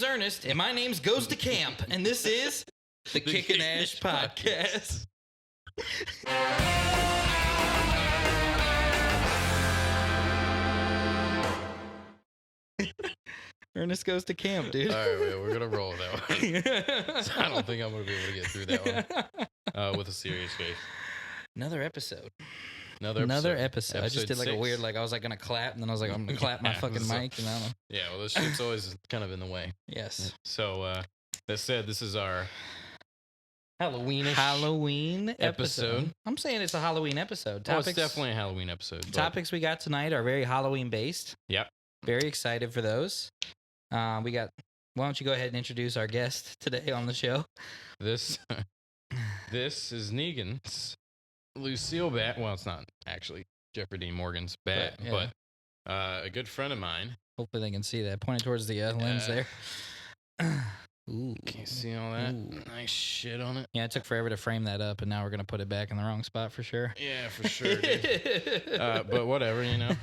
Ernest, and my name's Goes to Camp, and this is the Kickin Ash podcast. Ernest Goes to Camp, dude. All right, we're gonna roll with that one. So I don't think I'm gonna be able to get through that one with a serious face. Another episode. Another episode. I just did like 6. a weird, I was like gonna clap, and then I was like, I'm gonna clap my fucking mic, and I don't know. Yeah, well, this shit's always kind of in the way. Yes. So that said, this is our Halloween episode. I'm saying it's a Halloween episode. It's definitely a Halloween episode. Topics we got tonight are very Halloween based. Yep. Very excited for those. Why don't you go ahead and introduce our guest today on the show? This is Negan's Lucille bat. Well, it's not actually Jeffrey Dean Morgan's bat, but a good friend of mine. Hopefully they can see that. Pointing towards the lens there. Ooh. Can you see all that? Ooh. Nice shit on it. Yeah, it took forever to frame that up, and now we're going to put it back in the wrong spot for sure. Yeah, for sure, dude. But whatever, you know.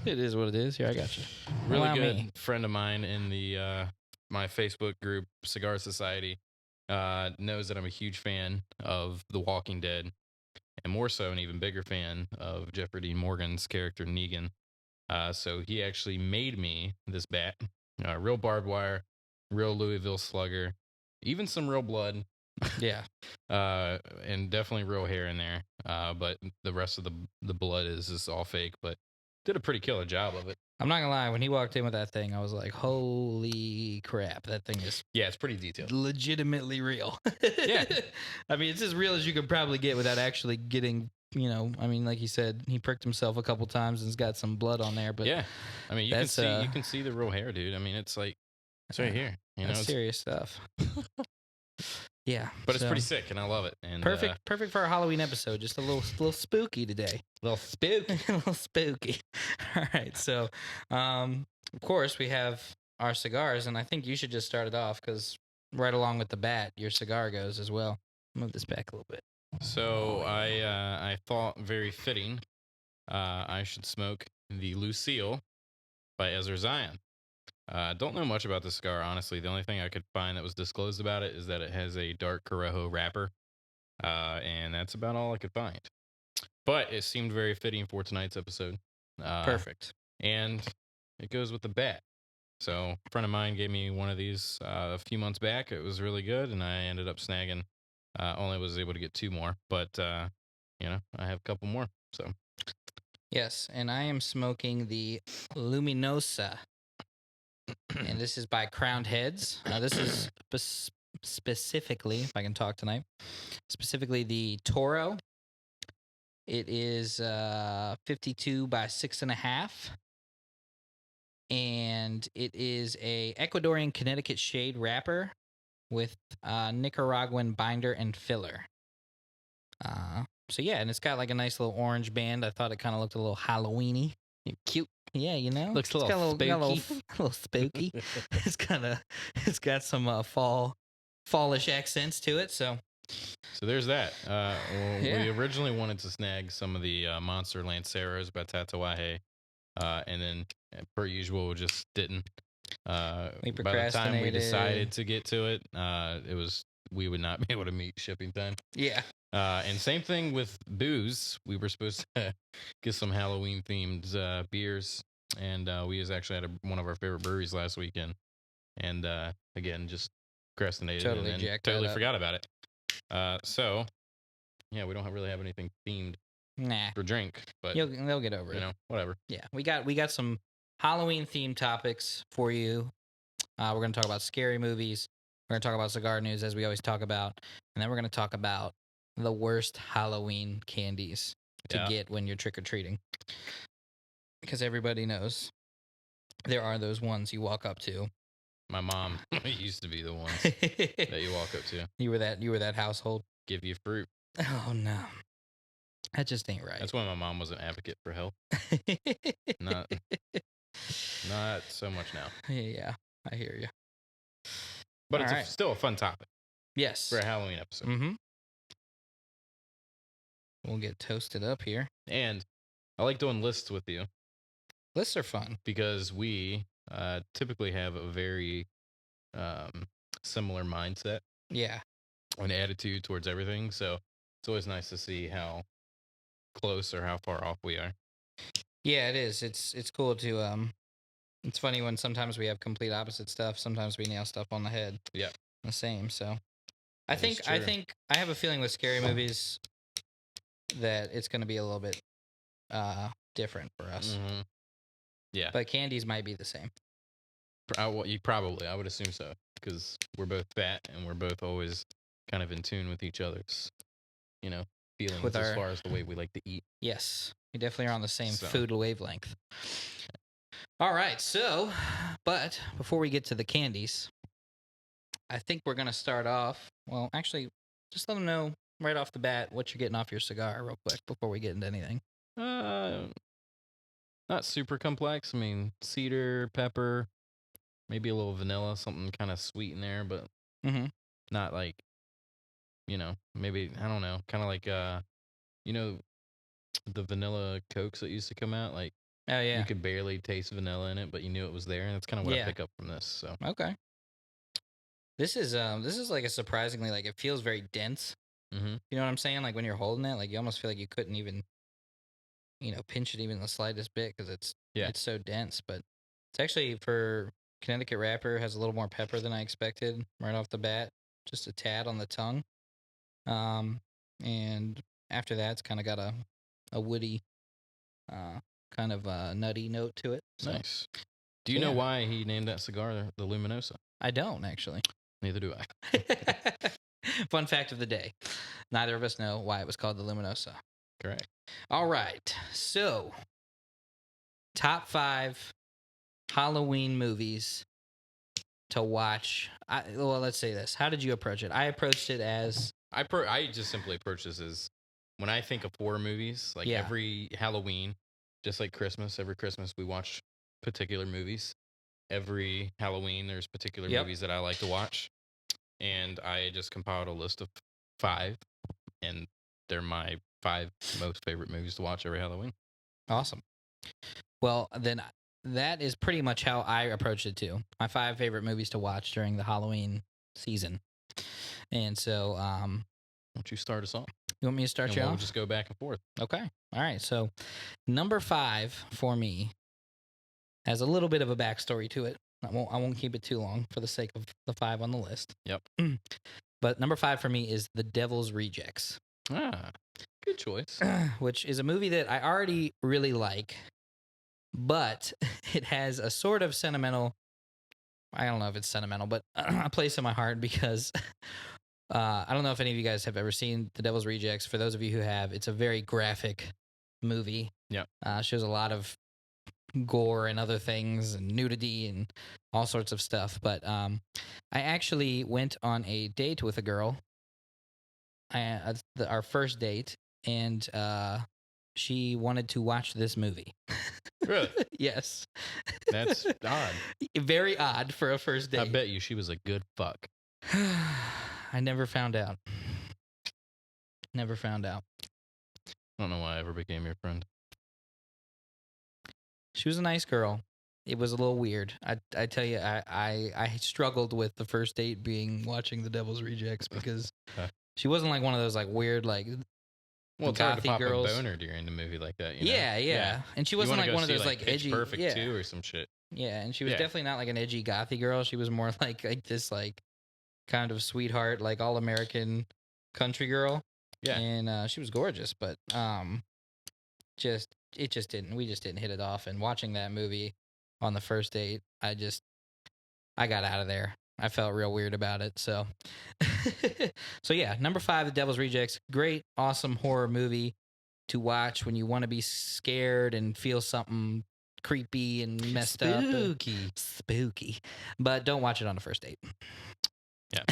It is what it is. Here, I got you. Really good friend of mine in the my Facebook group, Cigar Society, knows that I'm a huge fan of The Walking Dead, and more so an even bigger fan of Jeffrey Dean Morgan's character, Negan. So he actually made me this bat, real barbed wire, real Louisville slugger, even some real blood. Yeah. And definitely real hair in there. But the rest of the blood is all fake, but did a pretty killer job of it. I'm not gonna lie, when he walked in with that thing, I was like, holy crap, that thing is it's pretty detailed. Legitimately real. Yeah. I mean, it's as real as you could probably get without actually getting, like he said, he pricked himself a couple times and's got some blood on there. But yeah, I mean, you can see the real hair, dude. I mean, it's like it's right here. That's serious stuff. Yeah, but it's pretty sick, and I love it. And perfect for our Halloween episode. Just a little spooky today. A little spooky. All right, so of course we have our cigars, and I think you should just start it off because right along with the bat, your cigar goes as well. Move this back a little bit. So I thought very fitting. I should smoke the Lucille by Ezra Zion. Don't know much about the cigar, honestly. The only thing I could find that was disclosed about it is that it has a dark Corojo wrapper, and that's about all I could find. But it seemed very fitting for tonight's episode. Perfect. And it goes with the bat. So a friend of mine gave me one of these a few months back. It was really good, and I ended up snagging. Only was able to get 2 more, but I have a couple more. So yes, and I am smoking the Luminosa. And this is by Crowned Heads. This is specifically, if I can talk tonight, specifically the Toro. It is 52 by 6.5. And it is a Ecuadorian Connecticut shade wrapper with Nicaraguan binder and filler. So yeah, and it's got like a nice little orange band. I thought it kind of looked a little Halloween-y. Cute. Yeah, looks a little spooky. A little spooky. It's got some fallish accents to it. So there's that. We originally wanted to snag some of the Monster Lanceros by Tatuaje, and then per usual we just didn't. We procrastinated. By the time we decided to get to it, we would not be able to meet shipping time. Yeah. And same thing with booze. We were supposed to get some Halloween themed beers, and we was actually at one of our favorite breweries last weekend, and again just procrastinated and totally forgot about it. So yeah, we don't really have anything themed for drink, but they'll get over it. Whatever. Yeah, we got some Halloween themed topics for you. We're gonna talk about scary movies. We're gonna talk about cigar news as we always talk about, and then we're gonna talk about the worst Halloween candies to get when you're trick-or-treating. Because everybody knows there are those ones you walk up to. My mom used to be the ones that you walk up to. You were that household. Give you fruit. Oh no. That just ain't right. That's why my mom was an advocate for health. Not so much now. Yeah, I hear you. But it's still a fun topic. Yes. For a Halloween episode. Mm-hmm. We'll get toasted up here. And I like doing lists with you. Lists are fun. Because we typically have a very similar mindset Yeah. and attitude towards everything. So it's always nice to see how close or how far off we are. Yeah, it is. It's cool to it's funny when sometimes we have complete opposite stuff. Sometimes we nail stuff on the head. Yeah, The same. So I that is think I true. think I have a feeling with scary movies that it's going to be a little bit different for us. Mm-hmm. Yeah, But candies might be the same. I would assume so, because we're both fat and we're both always kind of in tune with each other's, feelings With as our far as the way we like to eat. Yes, we definitely are on the same So. food wavelength. All right, so, but before we get to the candies, I think we're gonna start off. Well, actually, just let them know right off the bat what you're getting off your cigar, real quick, before we get into anything. Uh, Not super complex. I mean, cedar, pepper, maybe a little vanilla, something kind of sweet in there, but Mm-hmm. not like, maybe, I don't know, kind of like, you know, the vanilla Cokes that used to come out. Like, Oh you yeah, could barely taste vanilla in it, but you knew it was there. And that's kind of what I yeah. pick up from this. So, Okay. This is like a surprisingly like it feels very dense. mm-hmm. You know what I'm saying? Like when you're holding it, like you almost feel like you couldn't even pinch it even the slightest bit because Yeah. it's so dense. But it's actually for Connecticut wrapper has a little more pepper than I expected right off the bat, just a tad on the tongue. And after that, it's kind of got a woody, uh, kind of a nutty note to it. So, Nice. Do so you know yeah. why he named that cigar the Luminosa? I don't actually. Neither do I. Fun fact of the day: neither of us know why it was called the Luminosa. Correct. All right, so top 5 Halloween movies to watch. Well, let's say this. How did you approach it? I approached it as I just simply approach this as when I think of horror movies, like Yeah. every Halloween, just like Christmas, every Christmas we watch particular movies. Every Halloween, there's particular Yep. movies that I like to watch. And I just compiled a list of 5, and they're my 5 most favorite movies to watch every Halloween. awesome. Well, then that is pretty much how I approached it too. My 5 favorite movies to watch during the Halloween season. And so, Why don't you start us off? you want me to start And you we'll off? just go back and forth. Okay. All right. So, number 5 for me has a little bit of a backstory to it. I won't keep it too long for the sake of the 5 on the list. Yep. But number 5 for me is The Devil's Rejects, Good choice. which is a movie that I already really like, but it has a sort of sentimental. I don't know if it's sentimental, but a place in my heart because I don't know if any of you guys have ever seen The Devil's Rejects. For those of you who have, it's a very graphic movie. Yep. Shows a lot of gore and other things and nudity and all sorts of stuff. But I actually went on a date with a girl, our first date, and she wanted to watch this movie. Really? Yes. That's odd. Very odd for a first date. I bet you she was a good fuck. I never found out. Never found out. I don't know why I ever became your friend. She was a nice girl. It was a little weird. I tell you, I struggled with the first date being watching The Devil's Rejects because she wasn't like one of those like weird like Well, it's hard to gothy pop girls. a boner during the movie like that, you know? Yeah. And she You wasn't wanna like go one of see, those like Pitch edgy Perfect 2 or some shit. Yeah, and she was Yeah. definitely not like an edgy gothy girl. She was more like this like kind of sweetheart, like all American country girl. Yeah. And she was gorgeous, but it just didn't we just didn't hit it off. And watching that movie on the first date, I got out of there. I felt real weird about it. So so yeah, number 5, The Devil's Rejects. Great, awesome horror movie to watch when you want to be scared and feel something creepy and messed up. Spooky. But don't watch it on the first date. Yeah.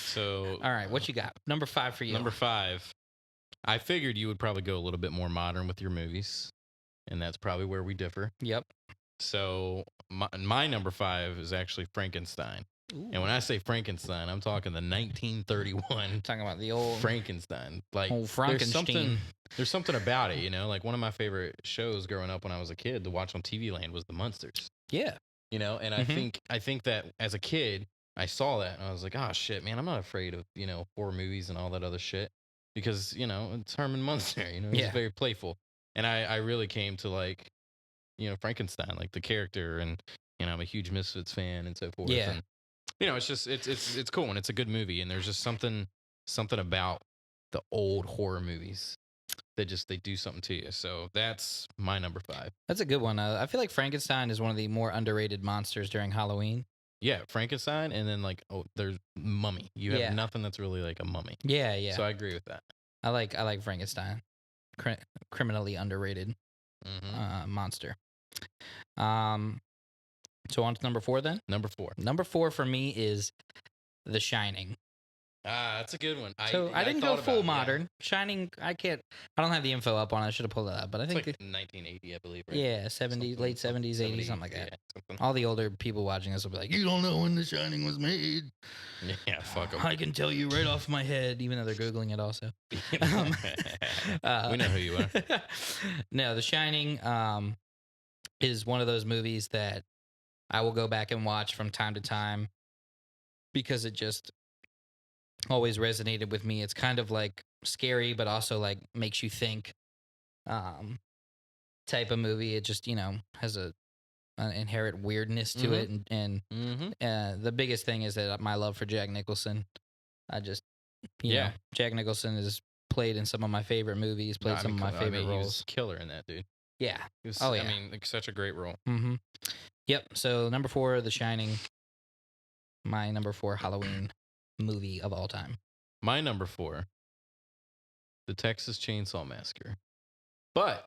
So, all right, what you got? Number 5 for you. Number 5. I figured you would probably go a little bit more modern with your movies, and that's probably where we differ. Yep. So, my number 5 is actually Frankenstein. Ooh. And when I say Frankenstein, I'm talking the 1931 Talking about the old Frankenstein. Like, old Frankenstein. There's something about it, you know? Like, one of my favorite shows growing up when I was a kid to watch on TV Land was The Munsters. Yeah. you know. And Mhm. I think that as a kid, I saw that and I was like, oh shit, man, I'm not afraid of horror movies and all that other shit because it's Herman Munster, he's Yeah. very playful, and I really came to like Frankenstein, like the character, and I'm a huge Misfits fan and so forth, Yeah. and it's just it's cool and it's a good movie, and there's just something about the old horror movies that just they do something to you. So that's my number 5. That's a good one. I feel like Frankenstein is one of the more underrated monsters during Halloween. Yeah, Frankenstein, and then like there's Mummy. You have Yeah. nothing that's really like a mummy. Yeah, yeah. So I agree with that. I like Frankenstein. Criminally underrated monster. Um so on to number 4 then. Number 4. Number 4 for me is The Shining. That's a good one. So I didn't go thought full about it, yeah. modern. Shining, I don't have the info up on it. I should have pulled it up, but I It's think like 1980, I believe, right? yeah, 70s, late 70s, 80s, something like that. Yeah, something. All the older people watching this will be like, "You don't know when The Shining was made." Yeah, fuck 'em. I can tell you right off my head, even though they're googling it also. We know who you are. No, The Shining is one of those movies that I will go back and watch from time to time because it just always resonated with me. It's kind of like scary, but also like makes you think um, type of movie. It just has an inherent weirdness to it, and the biggest thing is that my love for Jack Nicholson. I just Yeah. Jack Nicholson has played in some of my favorite movies, played some of my favorite He roles. was killer in that, dude. Yeah. He was, Oh, yeah. I mean, like, such a great role. Mm-hmm. Yep. So number 4, The Shining. My number 4 Halloween movie of all time. My number 4, The Texas Chainsaw Massacre, but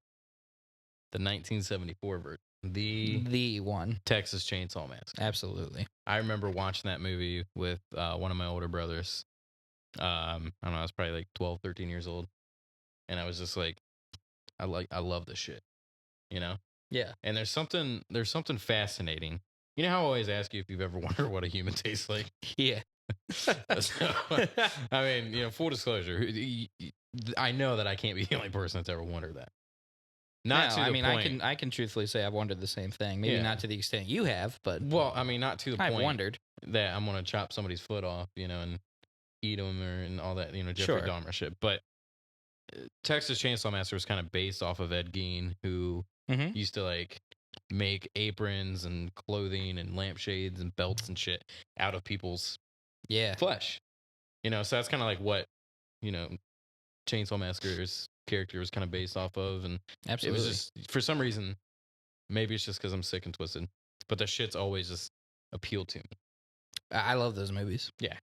the 1974 version, The one. Texas Chainsaw Massacre. Absolutely. I remember watching that movie with one of my older brothers. I don't know, I was probably like 12, 13 years old, and I was just like, I love this shit, Yeah. And there's something fascinating. You know how I always ask you if you've ever wondered what a human tastes like? Yeah. So, I mean, full disclosure, I know that I can't be the only person that's ever wondered that. Not to the point. I can truthfully say I've wondered the same thing. Maybe Yeah. not to the extent you have, but Well, I mean, not to the I've point wondered. that I'm gonna chop somebody's foot off, and eat them and all that, Jeffrey Sure. Dahmer shit. But Texas Chainsaw Massacre was kind of based off of Ed Gein, who Mhm. used to like make aprons and clothing and lampshades and belts and shit out of people's Yeah. flesh. So that's kind of like what Chainsaw Massacre's character was kind of based off of, and Absolutely. it was just, for some reason, maybe it's just because I'm sick and twisted, but that shit's always just appealed to me. I love those movies. Yeah.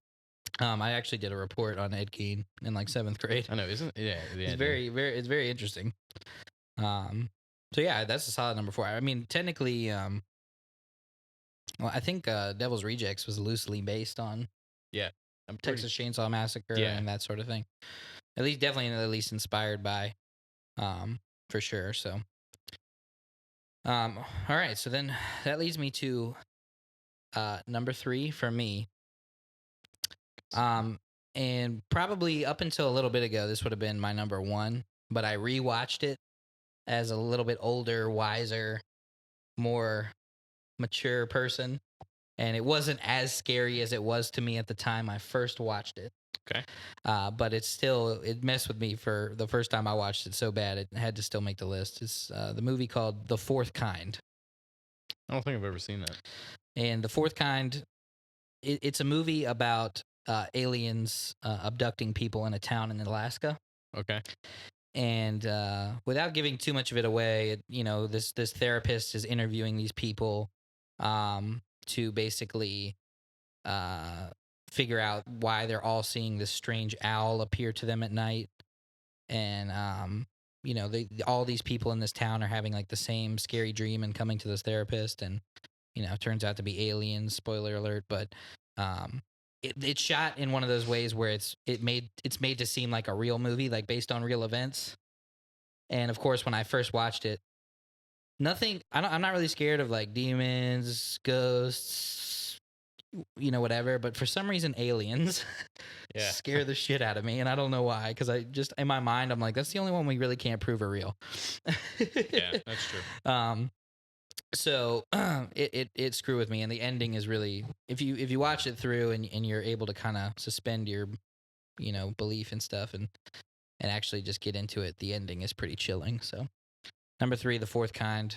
I actually did a report on Ed Gein in like 7th grade. I know, isn't it? Yeah. It's it's very interesting. So yeah, that's a solid number 4. I mean, technically, well, I think Devil's Rejects was loosely based on Texas Chainsaw Massacre and that sort of thing. At least inspired by, for sure. So, all right. So then that leads me to number 3 for me. And probably up until a little bit ago, this would have been my number 1, but I rewatched it as a little bit older, wiser, more mature person, and it wasn't as scary as it was to me at the time I first watched it. Okay. But it messed with me for the first time I watched it so bad it had to still make the list. It's the movie called The Fourth Kind. I don't think I've ever seen that. And The Fourth Kind, it's a movie about aliens abducting people in a town in Alaska. Okay. And without giving too much of it away, this therapist is interviewing these people to basically figure out why they're all seeing this strange owl appear to them at night. And all these people in this town are having like the same scary dream and coming to this therapist, and it turns out to be aliens. Spoiler alert, but it's shot in one of those ways where it's made to seem like a real movie, like based on real events. And of course, when I first watched it, I'm not really scared of like demons, ghosts, whatever. But for some reason, aliens scare the shit out of me, and I don't know why. Because I just in my mind, I'm like, that's the only one we really can't prove are real. Yeah, that's true. So it screwed with me, and the ending is really, if you watch it through and you're able to kind of suspend your belief and stuff and actually just get into it, the ending is pretty chilling. So number 3, The Fourth Kind.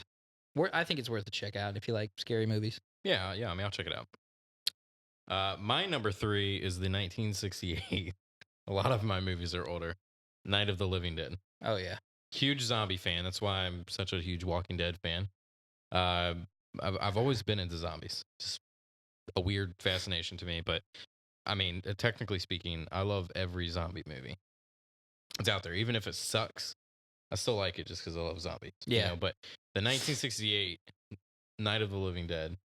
I think it's worth a check out if you like scary movies. Yeah. I mean, I'll check it out. My number 3 is the 1968. A lot of my movies are older. Night of the Living Dead. Oh yeah. Huge zombie fan. That's why I'm such a huge Walking Dead fan. Uh, I've always been into zombies. Just a weird fascination to me. But I mean, technically speaking, I love every zombie movie. It's out there, even if it sucks. I still like it just because I love zombies. Yeah. But the 1968 Night of the Living Dead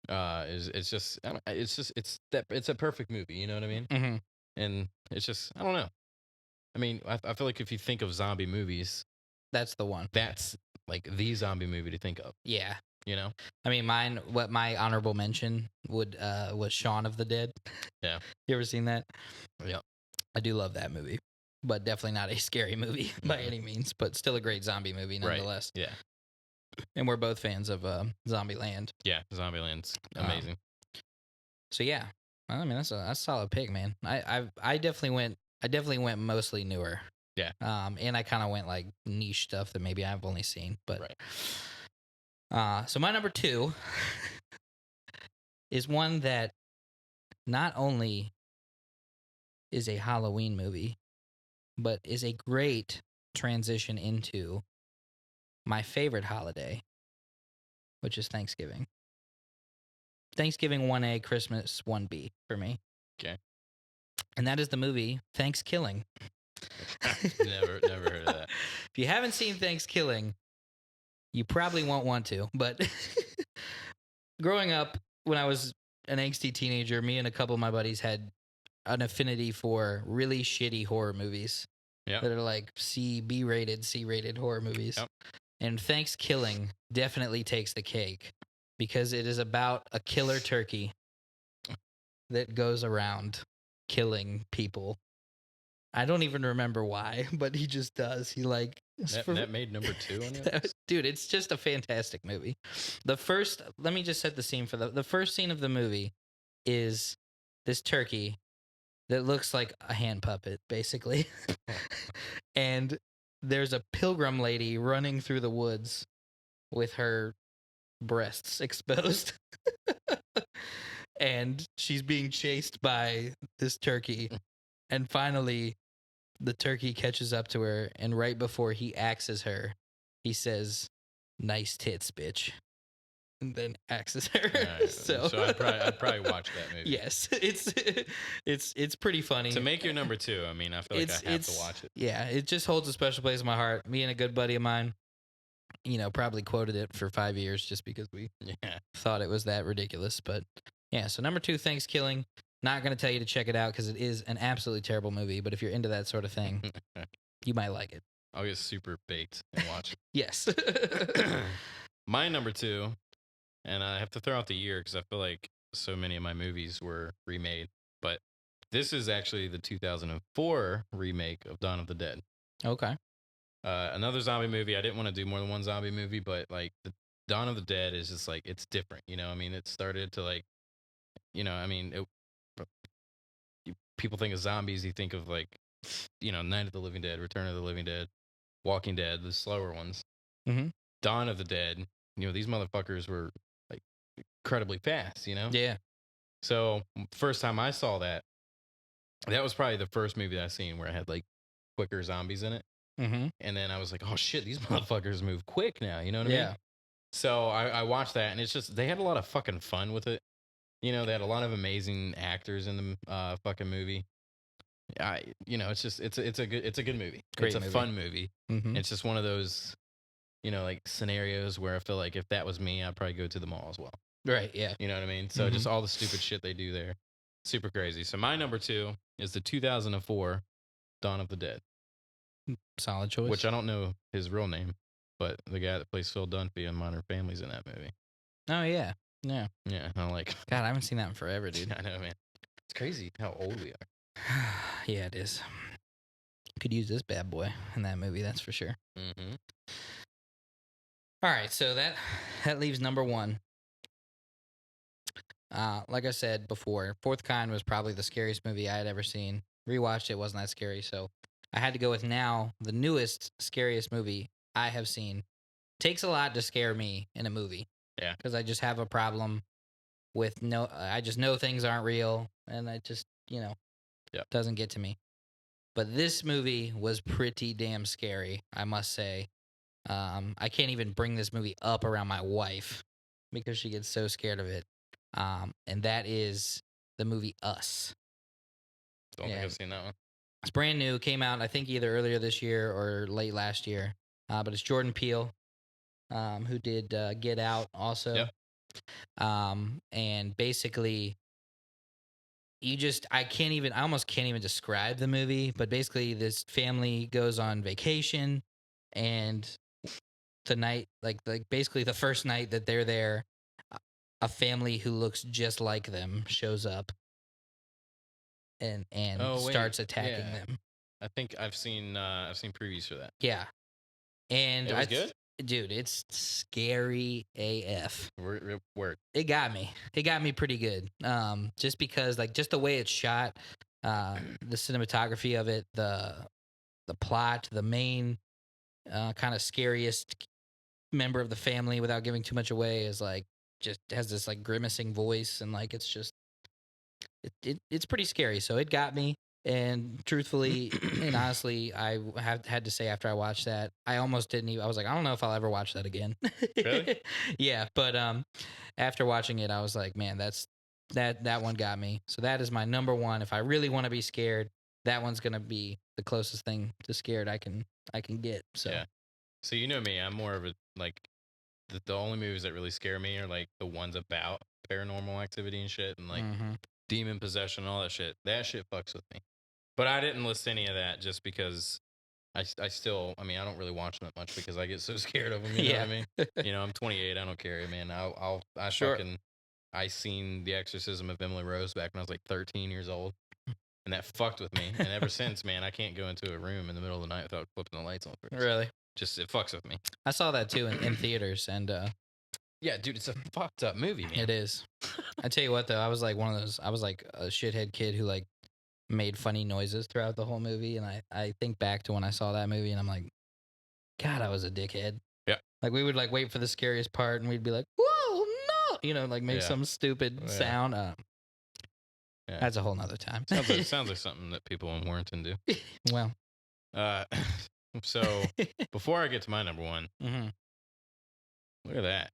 it's just I don't, it's a perfect movie. You know what I mean? Mm-hmm. And it's just I don't know. I mean, I feel like if you think of zombie movies, That's the one. that's like the zombie movie to think of. Yeah. You know? I mean, what my honorable mention was Shaun of the Dead. Yeah. You ever seen that? Yeah. I do love that movie, but definitely not a scary movie by any means, but still a great zombie movie nonetheless. Right. Yeah. And we're both fans of Zombieland. Yeah. Zombieland's amazing. So yeah, I mean that's a solid pick, man. I definitely went mostly newer. Yeah. And I kind of went like niche stuff that maybe I've only seen, but right. So my number 2 is one that not only is a Halloween movie, but is a great transition into my favorite holiday, which is Thanksgiving. Thanksgiving 1A, Christmas 1B for me. Okay. And that is the movie Thanksgiving. never heard of that. If you haven't seen Thanksgiving, you probably won't want to. But growing up, when I was an angsty teenager, me and a couple of my buddies had an affinity for really shitty horror movies that are like B-rated, C-rated horror movies. Yep. And Thanksgiving definitely takes the cake because it is about a killer turkey that goes around killing people. I don't even remember why, but he just does. He like that made number 2 on your list? Dude, it's just a fantastic movie. Let me just set the scene for the first scene of the movie is this turkey that looks like a hand puppet, basically. And there's a pilgrim lady running through the woods with her breasts exposed. And she's being chased by this turkey. And finally, the turkey catches up to her. And right before he axes her, he says, "Nice tits, bitch." And then axes her. Right. So I'd probably watch that movie. Yes, it's pretty funny. To make your number 2, I mean, I feel like I have to watch it. Yeah, it just holds a special place in my heart. Me and a good buddy of mine, probably quoted it for 5 years just because we thought it was that ridiculous. But yeah, so number 2, Thanksgiving. Not going to tell you to check it out because it is an absolutely terrible movie. But if you're into that sort of thing, you might like it. I'll get super baked and watch it. Yes. My number 2, and I have to throw out the year because I feel like so many of my movies were remade. But this is actually the 2004 remake of Dawn of the Dead. Okay. Another zombie movie. I didn't want to do more than one zombie movie, but like the Dawn of the Dead is just like, it's different. I mean, it started to like, people think of zombies. You think of like, Night of the Living Dead, Return of the Living Dead, Walking Dead, the slower ones. Mm-hmm. Dawn of the Dead, these motherfuckers were like incredibly fast, Yeah. So first time I saw that was probably the first movie that I seen where I had like quicker zombies in it. Mm-hmm. And then I was like, oh shit, these motherfuckers move quick now. You know what I mean? So I watched that, and it's just, they had a lot of fucking fun with it. They had a lot of amazing actors in the fucking movie. It's just, it's a good movie. Great it's a movie. fun movie. Mm-hmm. It's just one of those, like scenarios where I feel like if that was me, I'd probably go to the mall as well. Right. Yeah. You know what I mean? So just all the stupid shit they do there. Super crazy. So my number 2 is the 2004 Dawn of the Dead. Solid choice. Which I don't know his real name, but the guy that plays Phil Dunphy in Modern Family's in that movie. Oh, yeah. Yeah. Yeah. I'm like, God, I haven't seen that in forever, dude. I know, man. It's crazy how old we are. Yeah, it is. Could use this bad boy in that movie, that's for sure. Mm-hmm. All right, so that leaves number one. Like I said before, Fourth Kind was probably the scariest movie I had ever seen. Rewatched it, wasn't that scary. So I had to go with now the newest, scariest movie I have seen. Takes a lot to scare me in a movie. Yeah. Because I just have a problem with I just know things aren't real, and I just, Yep. doesn't get to me. But this movie was pretty damn scary, I must say. I can't even bring this movie up around my wife because she gets so scared of it. And that is the movie Us. Don't think I've seen that one. It's brand new. Came out, I think, either earlier this year or late last year. But it's Jordan Peele, who did Get Out also. Yep. And basically, I almost can't even describe the movie, but basically this family goes on vacation, and the night, like basically the first night that they're there, a family who looks just like them shows up and starts attacking them. I think I've seen previews for that. Yeah. And it was good? Dude, it's scary AF. Word. It got me. It got me pretty good. Just because, like, just the way it's shot, the cinematography of it, the plot, the main kind of scariest member of the family, without giving too much away, is like just has this like grimacing voice, and like it's just it's pretty scary. So it got me. And truthfully and honestly, I have had to say, after I watched that, I almost didn't even. I was like, I don't know if I'll ever watch that again. Really? Yeah, but after watching it, I was like, man, that one got me. So that is my number one. If I really want to be scared, that one's gonna be the closest thing to scared I can get. So yeah. So you know me, I'm more of a like the only movies that really scare me are like the ones about paranormal activity and shit, and like demon possession and all that shit. That shit fucks with me. But I didn't list any of that just because I still, I mean, I don't really watch them that much because I get so scared of them. You know what I mean? You know, I'm 28. I don't care, man. I seen The Exorcism of Emily Rose back when I was like 13 years old, and that fucked with me. And ever since, man, I can't go into a room in the middle of the night without flipping the lights on first. Really, just it fucks with me. I saw that too in theaters, and yeah, dude, it's a fucked up movie, man. It is. I tell you what, though, I was like a shithead kid who like made funny noises throughout the whole movie, and I think back to when I saw that movie, and I'm like, God, I was a dickhead. Yeah. Like, we would like wait for the scariest part, and we'd be like, whoa, no, like make some stupid sound. That's a whole nother time. Sounds like something that people in Warrington do. Well, so before I get to my number one, look at that.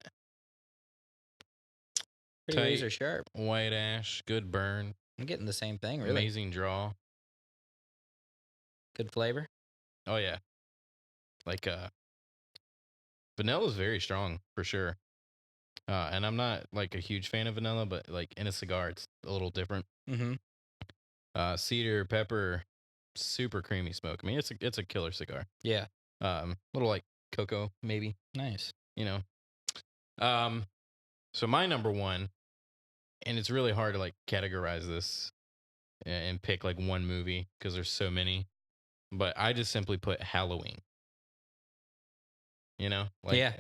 Pretty razor sharp. White ash, good burn. I'm getting the same thing, really. Amazing draw. Good flavor. Oh yeah. Like vanilla is very strong for sure. And I'm not like a huge fan of vanilla, but like in a cigar it's a little different. Cedar, pepper, super creamy smoke. I mean, it's a killer cigar. Yeah. Little like cocoa maybe. Nice. You know. So my number one, and it's really hard to like categorize this and pick like one movie because there's so many, but I just simply put Halloween. You know, like, yeah.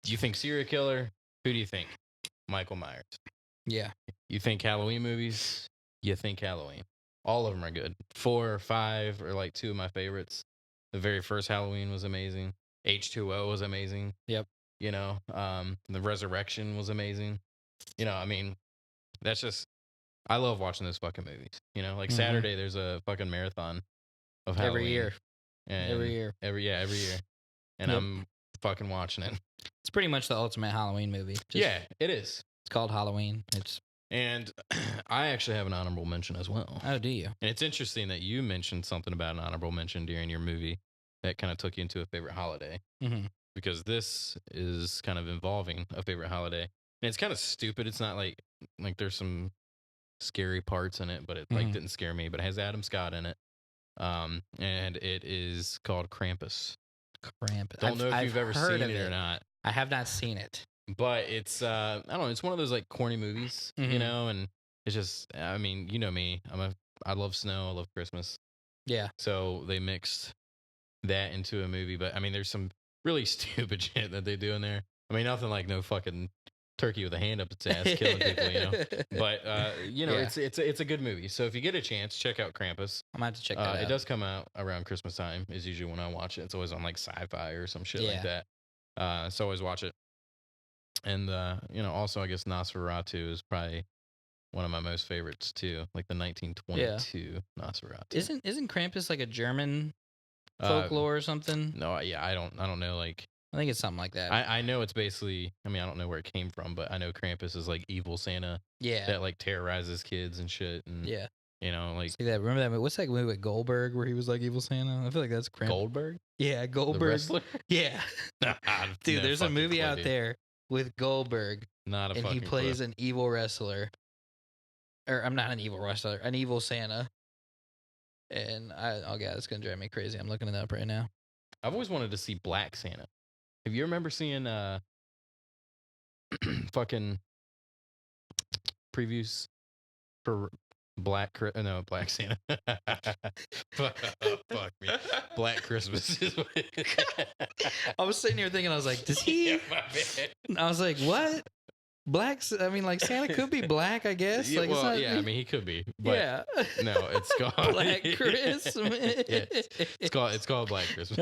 Do you think serial killer? Who do you think? Michael Myers. Yeah. You think Halloween movies? You think Halloween. All of them are good. 4 or 5 are like 2 of my favorites. The very first Halloween was amazing. H2O was amazing. Yep. You know, the Resurrection was amazing. You know, I mean, that's just, I love watching those fucking movies. You know, like Saturday, there's a fucking marathon of Halloween. Every year. And every year. Every year. And I'm fucking watching it. It's pretty much the ultimate Halloween movie. Yeah, it is. It's called Halloween. And I actually have an honorable mention as well. Oh, do you? And it's interesting that you mentioned something about an honorable mention during your movie that kind of took you into a favorite holiday. Because this is kind of involving a favorite holiday. And it's kind of stupid. It's not like there's some scary parts in it, but it like didn't scare me. But it has Adam Scott in it. And it is called Krampus. Don't know if you've ever seen it or not. I have not seen it. But it's I don't know, it's one of those like corny movies, you know, and it's just, I mean, you know me. I love snow, I love Christmas. Yeah. So they mixed that into a movie, but I mean there's some really stupid shit that they do in there. I mean, nothing like no fucking turkey with a hand up its ass killing people, you know. But you know, Yeah. it's a good movie. So if you get a chance, check out Krampus. I'm gonna have to check that It out. does come out around Christmas time. Is usually when I watch it. It's always on like Sci-Fi or some shit like Yeah. that. So always watch it. And you know, also I guess Nosferatu is probably one of my most favorites too, like the 1922 Nosferatu. Isn't Krampus like a German Uh, folklore or something? no, yeah, I don't know. Like, I think it's something like that. I know it's basically. I mean, I don't know where it came from, but I know Krampus is like evil Santa Yeah. that like terrorizes kids and shit. And Yeah. you know, like See that? Remember that? What's that movie with Goldberg where he was like evil Santa? I feel like that's Krampus. Goldberg, Yeah, the Goldberg. wrestler. Yeah. Dude, No there's a fucking movie clue, out dude. there with Goldberg, Not a and fucking he plays clue. an evil wrestler. Or I'm not an evil wrestler, an evil Santa. And oh god, it's gonna drive me crazy. I'm looking it up right now. I've always wanted to see Black Santa. Have you remember seeing fucking previews for Black Santa? Fuck me. Black Christmas is what I was sitting here thinking, I was like, does he? Yeah, my bad. I was like, what? I mean, like Santa could be black, I guess. Yeah, Like, well, it's not, yeah, I mean he could be, but yeah. no, it's called Black Christmas. Yeah, it's called Black Christmas.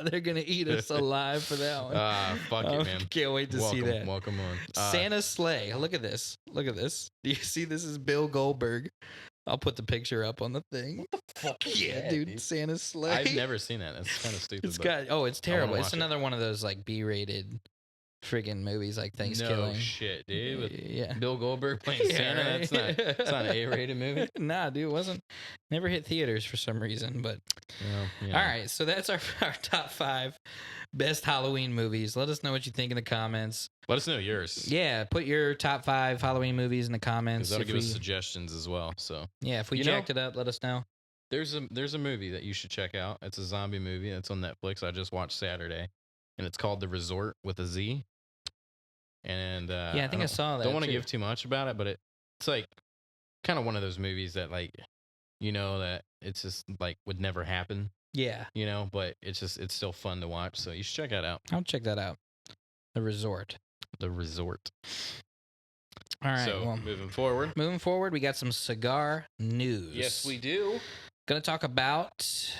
They're gonna eat us alive for that one. Fuck it, man. Can't wait to see that. Welcome on. Santa's sleigh. Look at this. Look at this. Do you see? This is Bill Goldberg. I'll put the picture up on the thing. What the fuck is Yeah, that, dude. Santa's sleigh. I've never seen that. That's kind of stupid. It's got. Oh, it's terrible. It's watch it. another one of those like B-rated friggin' movies like No Thanksgiving. shit, dude. With Yeah. Bill Goldberg playing Yeah, Santa. right? That's not an A-rated movie. Nah, dude, it wasn't. Never hit theaters for some reason, but Well, all right. So that's our top 5 best Halloween movies. Let us know what you think in the comments. Let us know yours. Yeah, put your top 5 Halloween movies in the Because comments. that'll If give us we- suggestions as well. So yeah, if we You know- jacked it up, let us know. there's a movie that you should check out. It's a zombie movie. It's on Netflix. I just watched Saturday, and it's called The Resort with a Z. And Yeah, I think I saw that. Don't want to too. give too much about it, but it's like kind of one of those movies that like you know that it's just like would never happen, Yeah, you know, but it's still fun to watch. So you should check that out. I'll check that out. The Resort. The Resort. All right. So well, moving forward. moving forward, we got some cigar news. Yes, we do. Gonna talk about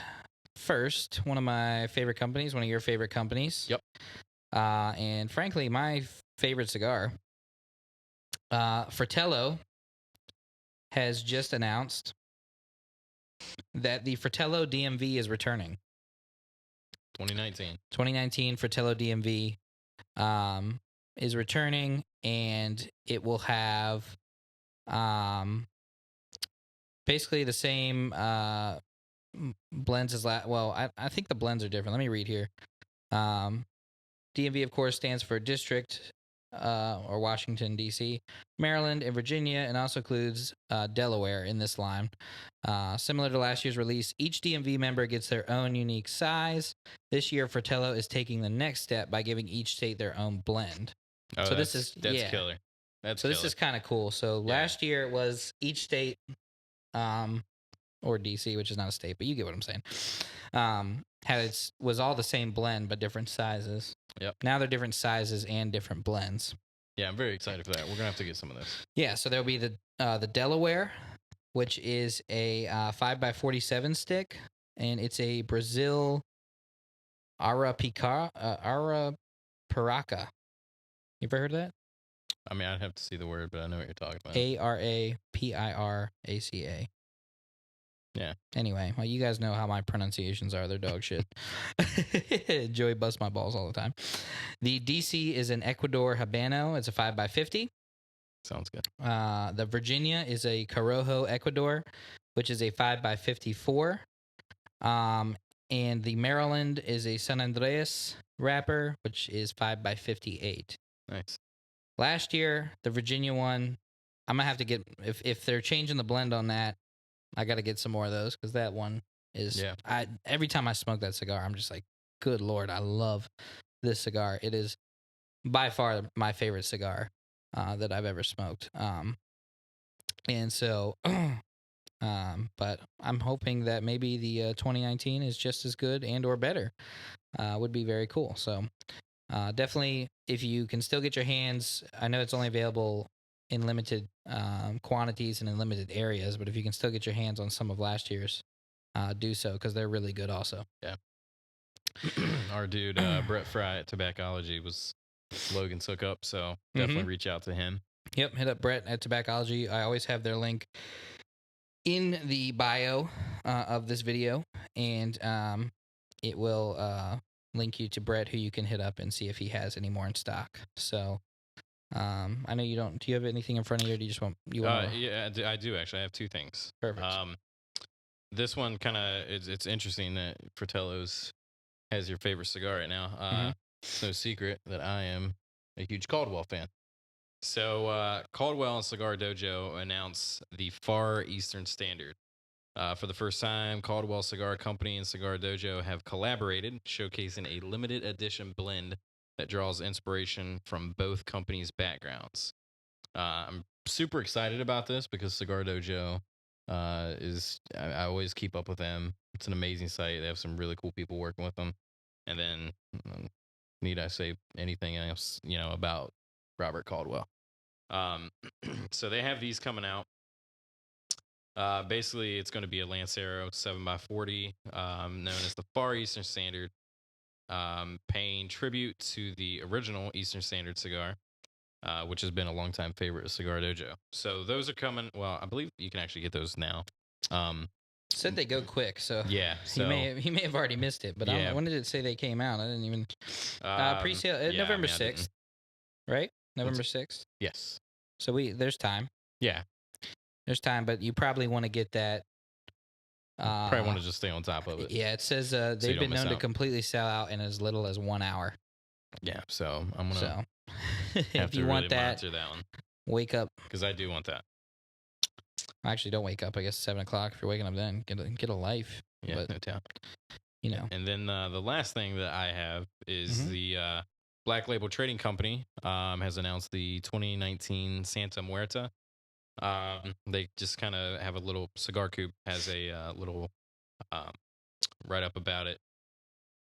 first one of my favorite companies, one of your favorite companies. Yep. And frankly, my favorite cigar. Fratello has just announced that the Fratello DMV is returning. 2019. 2019 Fratello DMV is returning, and it will have basically the same blends as I think the blends are different. Let me read here. DMV, of course, stands for District or Washington, D.C., Maryland, and Virginia, and also includes Delaware in this line. Similar to last year's release, each DMV member gets their own unique size. This year, Fratello is taking the next step by giving each state their own blend. Oh, So that's yeah. killer. That's So this killer. is kind of cool. So last year it was each state, or DC, which is not a state, but you get what I'm saying. Was all the same blend but different sizes. Yep. Now they're different sizes and different blends. Yeah, I'm very excited for that. We're gonna have to get some of this. Yeah. So there'll be the Delaware, which is a 5x47 stick, and it's a Brazil Arapiraca. You ever heard of that? I mean, I'd have to see the word, but I know what you're talking about. Arapiraca. Yeah. Anyway, well, you guys know how my pronunciations are. They're dog shit. Joey busts my balls all the time. The DC is an Ecuador Habano. It's a 5x50. Sounds good. The Virginia is a Corojo Ecuador, which is a 5x54. And the Maryland is a San Andreas wrapper, which is 5x58. Nice. Last year, the Virginia one, I'm gonna have to get if they're changing the blend on that, I got to get some more of those because that one is. Yeah. Every time I smoke that cigar, I'm just like, good Lord, I love this cigar. It is by far my favorite cigar that I've ever smoked. And so, but I'm hoping that maybe the 2019 is just as good and or better. Would be very cool. So, Definitely, if you can still get your hands, I know it's only available in limited quantities and in limited areas, but if you can still get your hands on some of last year's, do so because they're really good also. Yeah. Our dude Brett Fry at Tobaccology was Logan's hookup, so definitely reach out to him. Yep, hit up Brett at Tobaccology. I always have their link in the bio of this video, and it will link you to Brett, who you can hit up and see if he has any more in stock. So I know you don't. Do you have anything in front of you, or do you just want you want to? Yeah, I do actually. I have two things. Perfect. This one kind of it's interesting that Fratello's has your favorite cigar right now. It's no secret that I am a huge Caldwell fan. So Caldwell and Cigar Dojo announced the Far Eastern Standard. For the first time, Caldwell Cigar Company and Cigar Dojo have collaborated, showcasing a limited edition blend that draws inspiration from both companies' backgrounds. I'm super excited about this because Cigar Dojo I always keep up with them. It's an amazing site. They have some really cool people working with them. And then, need I say anything else, about Robert Caldwell? So they have these coming out. Basically, it's going to be a Lancero 7x40, known as the Far Eastern Standard, paying tribute to the original Eastern Standard cigar, which has been a longtime favorite of Cigar Dojo. So those are coming. Well, I believe you can actually get those now. Said they go quick, so yeah. So he may have already missed it. But I don't know, when did it say they came out? I didn't even pre-sale. yeah, November I 6th, right? November 6th. Yes. So there's time. Yeah. There's time, but you probably want to get that. Probably want to just stay on top of it. Yeah, it says they've been known to completely sell out in as little as 1 hour. Yeah, so I'm gonna if have to you really want that, monitor that one wake up. because I do want that. Actually, don't wake up. I guess 7 o'clock. If you're waking up, then get a life. Yeah, but, no doubt. And then the last thing that I have is the Black Label Trading Company has announced the 2019 Santa Muerta. They just kind of have a little Cigar Coop has a little write up about it.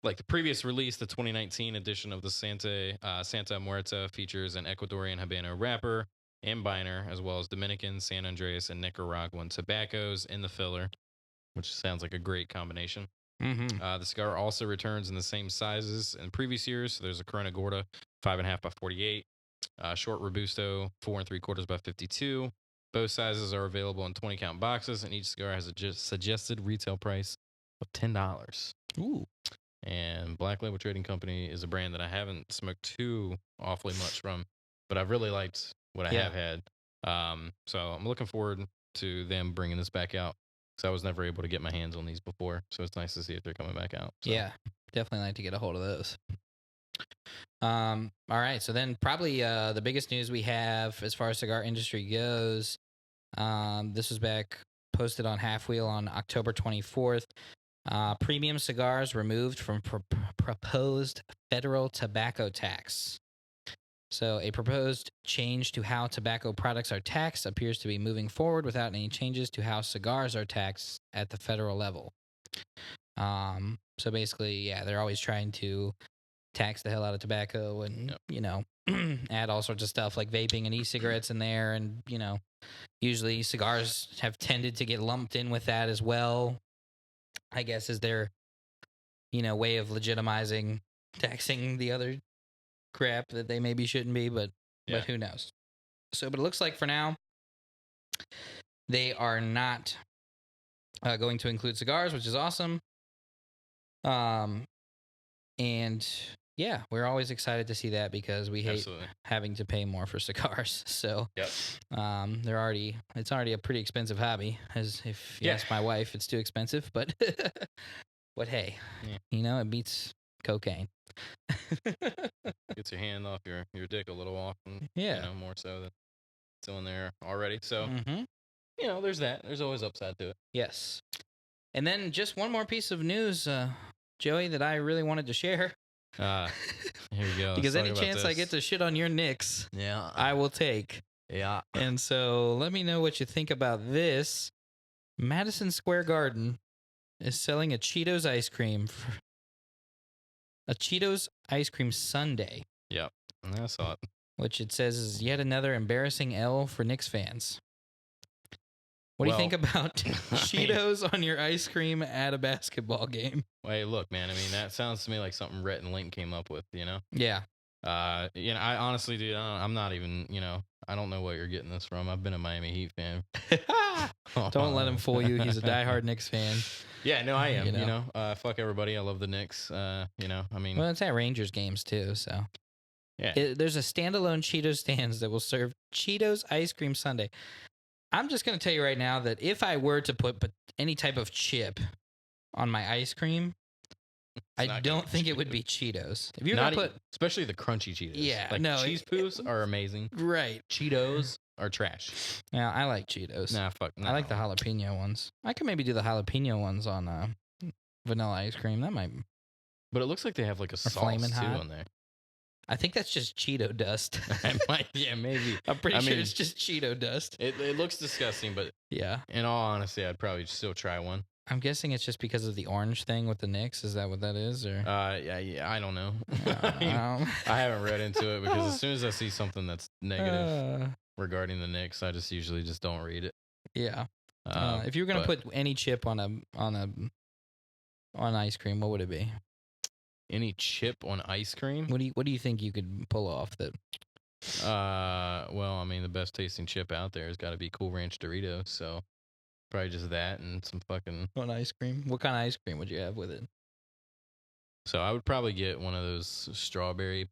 Like the previous release, the 2019 edition of the Santa Muerta features an Ecuadorian Habano wrapper and binder, as well as Dominican, San Andreas, and Nicaraguan tobaccos in the filler, which sounds like a great combination. The cigar also returns in the same sizes in previous years. So there's a Corona Gorda, 5.5 by 48, short Robusto, 4 3/4 by 52. Both sizes are available in 20 count boxes, and each cigar has a suggested retail price of $10. Ooh. And Black Label Trading Company is a brand that I haven't smoked too awfully much from, but I've really liked what I have had. So I'm looking forward to them bringing this back out because I was never able to get my hands on these before. So it's nice to see if they're coming back out. So. Yeah, definitely like to get a hold of those. All right, so then probably the biggest news we have as far as cigar industry goes. This was posted on Half Wheel on October 24th. Premium cigars removed from proposed federal tobacco tax. So a proposed change to how tobacco products are taxed appears to be moving forward without any changes to how cigars are taxed at the federal level. So basically, yeah, they're always trying to tax the hell out of tobacco and, add all sorts of stuff like vaping and e-cigarettes in there. And, usually cigars have tended to get lumped in with that as well, I guess, is their, way of legitimizing taxing the other crap that they maybe shouldn't be, but who knows? So, but it looks like for now, they are not going to include cigars, which is awesome. And yeah, we're always excited to see that because we hate having to pay more for cigars. So, it's already a pretty expensive hobby. As if you ask my wife, it's too expensive, but but hey, it beats cocaine. Gets your hand off your dick a little often. Yeah. More so than still in there already. So, there's that. There's always upside to it. Yes. And then just one more piece of news, Joey, that I really wanted to share. Here we go. Because any chance I get to shit on your Knicks, I will take. Yeah. And so let me know what you think about this. Madison Square Garden is selling a Cheetos ice cream a Cheetos ice cream sundae, Yep. I saw it. which it says is yet another embarrassing L for Knicks fans. What do you think about Cheetos on your ice cream at a basketball game? Hey, look, man. I mean, that sounds to me like something Rhett and Link came up with. Yeah. I honestly, dude, I'm not even. I don't know what you're getting this from. I've been a Miami Heat fan. Don't let him fool you. He's a diehard Knicks fan. Yeah, no, I am. Fuck everybody. I love the Knicks. I mean, Well, it's at Rangers games too, so. yeah. There's a standalone Cheetos stands that will serve Cheetos ice cream sundae. I'm just going to tell you right now that if I were to put any type of chip on my ice cream, I don't think it would be Cheetos. If you're going to put... Especially the crunchy Cheetos. Yeah, like no. Cheese Poos are amazing. Right. Cheetos are trash. Yeah, I like Cheetos. Nah, fuck. No. I like the jalapeno ones. I could maybe do the jalapeno ones on vanilla ice cream. That might... But it looks like they have like a sauce too on there. I think that's just Cheeto dust. Yeah, maybe. I'm pretty sure it's just Cheeto dust. It looks disgusting, but yeah. In all honesty, I'd probably still try one. I'm guessing it's just because of the orange thing with the Knicks. Is that what that is? Or yeah, I don't know. I haven't read into it because as soon as I see something that's negative regarding the Knicks, I just usually just don't read it. Yeah. If you were gonna put any chip on ice cream, what would it be? Any chip on ice cream? What do you think you could pull off that? Well, I mean, the best tasting chip out there has got to be Cool Ranch Doritos. So probably just that and some fucking on ice cream. What kind of ice cream would you have with it? So I would probably get one of those strawberry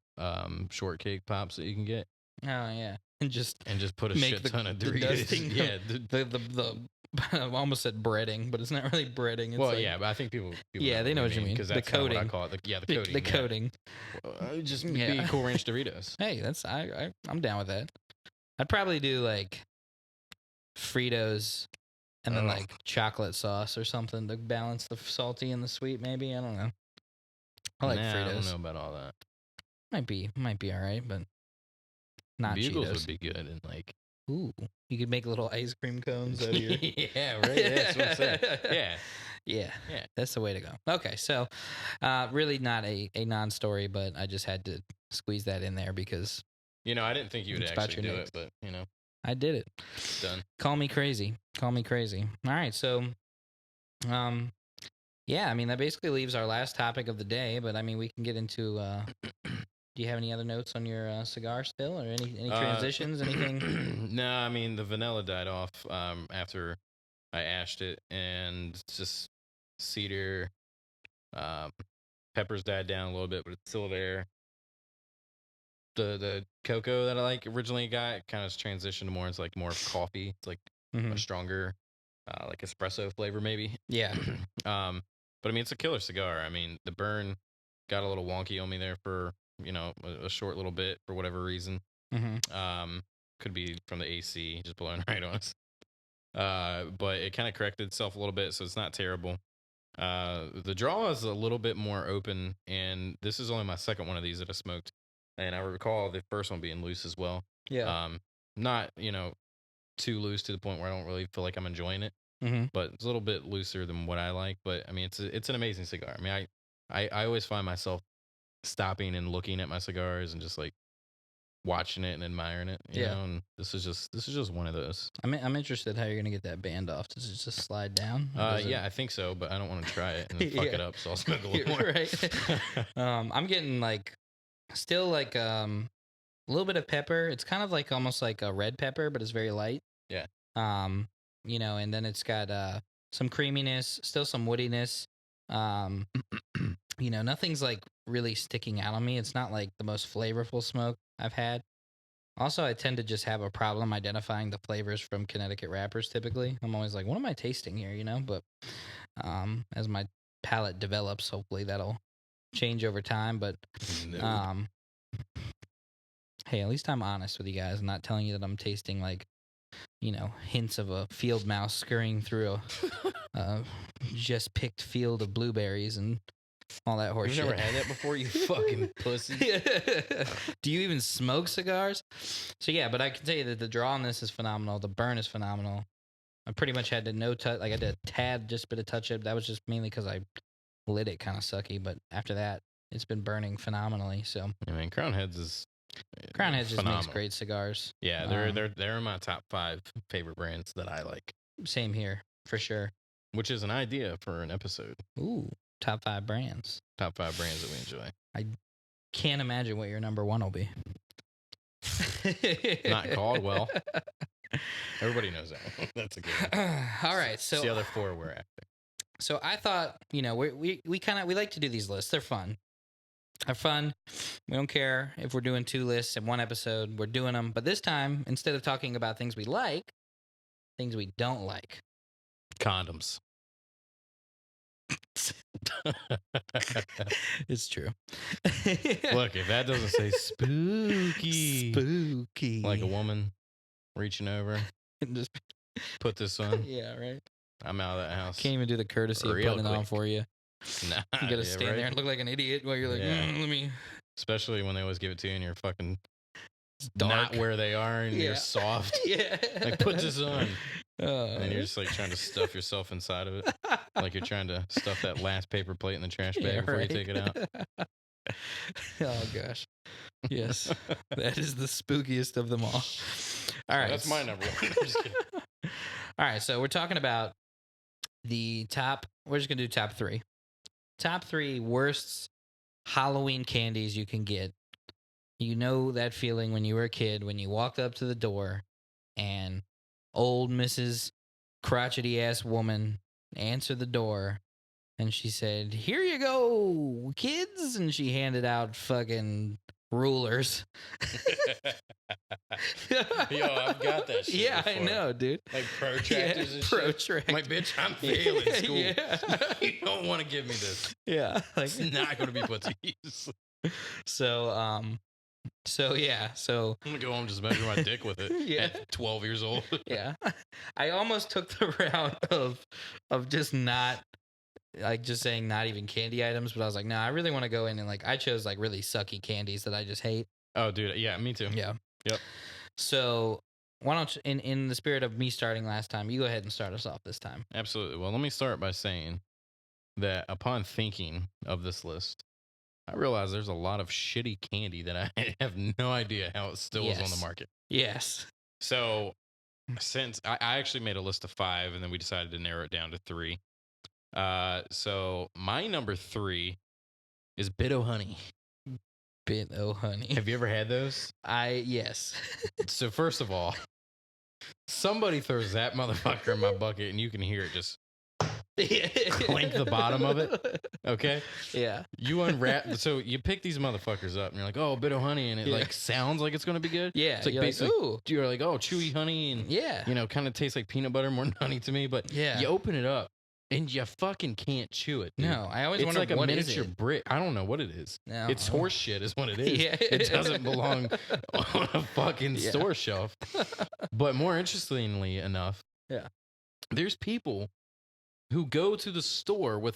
shortcake pops that you can get. Oh yeah, and just put a shit ton of Doritos. Yeah, the I almost said breading, but it's not really breading. It's but I think people yeah, they know what you mean. Because that's the coating. What I call it. The coating. The coating. Just be Cool Ranch Doritos. Hey, I'm down with that. I'd probably do like Fritos and then like chocolate sauce or something to balance the salty and the sweet. Maybe I don't know. I like Fritos. I don't know about all that. Might be all right, but not Bugles Cheetos. would be good and like. Ooh, you could make little ice cream cones out of your... Yeah, right. That's what I'm saying. Yeah. That's the way to go. Okay, so really not a non-story, but I just had to squeeze that in there because... I didn't think you would actually do it, but, I did it. Done. Call me crazy. All right, so... yeah, I mean, that basically leaves our last topic of the day, but, I mean, we can get into... Do you have any other notes on your cigar still, or any transitions, anything? No, I mean the vanilla died off after I ashed it, and just cedar, peppers died down a little bit, but it's still there. The cocoa that I like originally got kind of transitioned more into like more of coffee. It's like a stronger, like espresso flavor maybe. Yeah. But I mean it's a killer cigar. I mean the burn got a little wonky on me there for. A short little bit for whatever reason. Could be from the AC just blowing right on us. But it kind of corrected itself a little bit, so it's not terrible. The draw is a little bit more open, and this is only my second one of these that I smoked. And I recall the first one being loose as well. Yeah. Not, too loose to the point where I don't really feel like I'm enjoying it. But it's a little bit looser than what I like. But I mean, it's an amazing cigar. I mean, I always find myself stopping and looking at my cigars and just like watching it and admiring it, you know. And this is just one of those. I'm interested how you're gonna get that band off. Does it just slide down? Yeah, I think so, but I don't want to try it and then fuck it up, so I'll smoke a little more. Right. I'm getting like still like a little bit of pepper. It's kind of like almost like a red pepper, but it's very light. Yeah. And then it's got some creaminess, still some woodiness. Nothing's like really sticking out on me. It's not like the most flavorful smoke I've had. Also, I tend to just have a problem identifying the flavors from Connecticut wrappers typically. I'm always like, what am I tasting here, But as my palate develops, hopefully that'll change over time. But hey, at least I'm honest with you guys. I'm not telling you that I'm tasting like, hints of a field mouse scurrying through a just picked field of blueberries and all that horse shit. You've never had that before, you fucking pussy. Do you even smoke cigars? So yeah, but I can tell you that the draw on this is phenomenal. The burn is phenomenal. I pretty much had to no touch. Like I did a tad, just bit of touch up. That was just mainly because I lit it kind of sucky. But after that, it's been burning phenomenally. So I mean, Crown Heads is Crown Heads just makes phenomenal. great cigars. Yeah, they're in my top 5 favorite brands that I like. Same here for sure. Which is an idea for an episode. Ooh, top 5 brands. Top 5 brands that we enjoy. I can't imagine what your number 1 will be. Not Caldwell. Everybody knows that one. That's a good one. All right, so it's the other 4 we're after. So I thought, we like to do these lists. They're fun. They're fun. We don't care if we're doing 2 lists in one episode. We're doing them. But this time, instead of talking about things we like, things we don't like. Condoms. It's true. Look, if that doesn't say spooky, like a woman reaching over, just put this on. Yeah, right. I'm out of that house. Can't even do the courtesy of Real putting it on quick. for you. Nah, You gotta stand there and look like an idiot while you're like, Yeah. let me. Especially when they always give it to you and you're fucking dark. not where they are and Yeah. you're soft. Yeah. Like, put this on. And And you're just like trying to stuff yourself inside of it. Like you're trying to stuff that last paper plate in the trash bag before you take it out. Oh gosh. Yes. That is the spookiest of them all. All right. That's my number 1. I'm just kidding. All right, so we're talking about we're just going to do top 3. Top 3 worst Halloween candies you can get. You know that feeling when you were a kid, when you walked up to the door and old Mrs. crotchety ass woman answered the door and she said, "Here you go, kids." And she handed out fucking rulers. Yo, I've got that shit Yeah, before. I know, dude. Like protractors and shit. Protractors. My bitch, I'm failing school. Yeah. You don't want to give me this. Yeah, like It's not going to be put to use. so. Yeah, so I'm going to go home and just measure my dick with it Yeah. at 12 years old. yeah, I almost took the route of just not like just saying not even candy items, but I was like, no, I really want to go in and like I chose like really sucky candies that I just hate. Oh, dude. Yeah, me too. Yeah. Yep. So why don't you, in the spirit of me starting last time, you go ahead and start us off this time. Absolutely. Well, let me start by saying that upon thinking of this list, I realize there's a lot of shitty candy that I have no idea how it still is on the Yes. market. Yes. So, since I actually made a list of 5, and then we decided to narrow it down to 3. So my number 3 is Bit-O Honey. Bit-O Honey. Have you ever had those? Yes. So first of all, somebody throws that motherfucker in my bucket, and you can hear it just clink the bottom of it. Okay. Yeah. You unwrap, so you pick these motherfuckers up, and you're like, "Oh, Bit-O Honey," and it Yeah. like sounds like it's gonna be good. Yeah. It's like you're basically ooh. you're like, "Oh, chewy honey," and Yeah. kind of tastes like peanut butter more than honey to me. But Yeah. you open it up, and you fucking can't chew it. Dude. No, I always It's wonder like a what is miniature it? brick. I don't know what it is. No. It's horse shit, is what it is. Yeah. It doesn't belong on a fucking Yeah. store shelf. But more interestingly enough, Yeah. there's people who go to the store with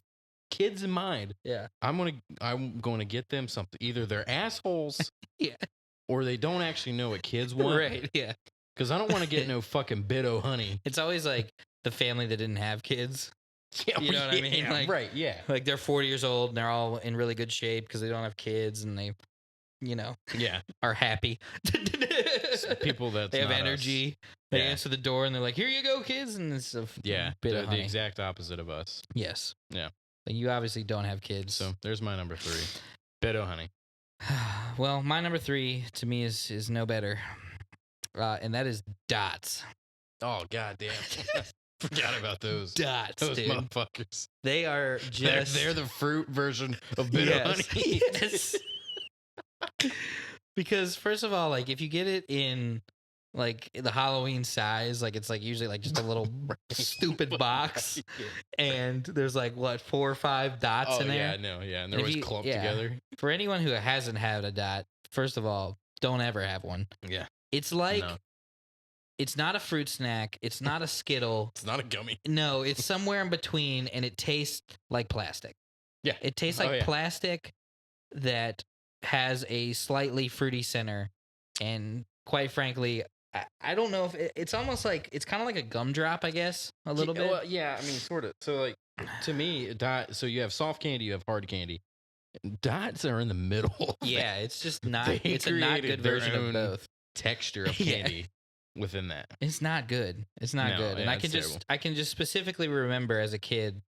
kids in mind. Yeah. I'm going to get them something. Either they're assholes, Yeah. or they don't actually know what kids want. Right. Yeah. Because I don't want to get no fucking Bit-O Honey. It's always like the family that didn't have kids. Yeah, You know what I mean? Like- right? Yeah. Like they're 40 years old and they're all in really good shape because they don't have kids and they, Yeah. are happy. People that They have not us. energy. They Yeah. answer the door and they're like, "Here you go, kids," and it's a Yeah, bit the, of the honey. exact opposite of us. Yes. Yeah. Like, you obviously don't have kids. So there's my number 3, Bit-O Honey. Well, my number 3 to me is no better, and that is Dots. Oh goddamn! Forgot about those. Dots, Those dude. motherfuckers. They are just They're the fruit version of Bit-O yes. Honey. Yes. Because first of all, like if you get it in like the Halloween size, like it's like usually like just a little stupid box, and there's like what 4 or 5 dots Oh in there. yeah, I know. Yeah, and they're If always you- clumped yeah. together. For anyone who hasn't had a dot, first of all, don't ever have one. Yeah, It's like No. it's not a fruit snack. It's not a Skittle. it's not a gummy. No, it's somewhere in between, and it tastes like plastic. Yeah. It tastes Oh, like yeah. plastic that has a slightly fruity center, and quite frankly, I don't know if it's almost like it's kind of like a gumdrop, I guess, a little bit. Well, yeah, I mean, sort of. So like, to me, so you have soft candy, you have hard candy. Dots are in the middle. Yeah, it's just not. They It's a not created good their version of own both. texture of Yeah. candy within that. It's not good. It's not No, good. And yeah, I it's can terrible. I can just specifically remember as a kid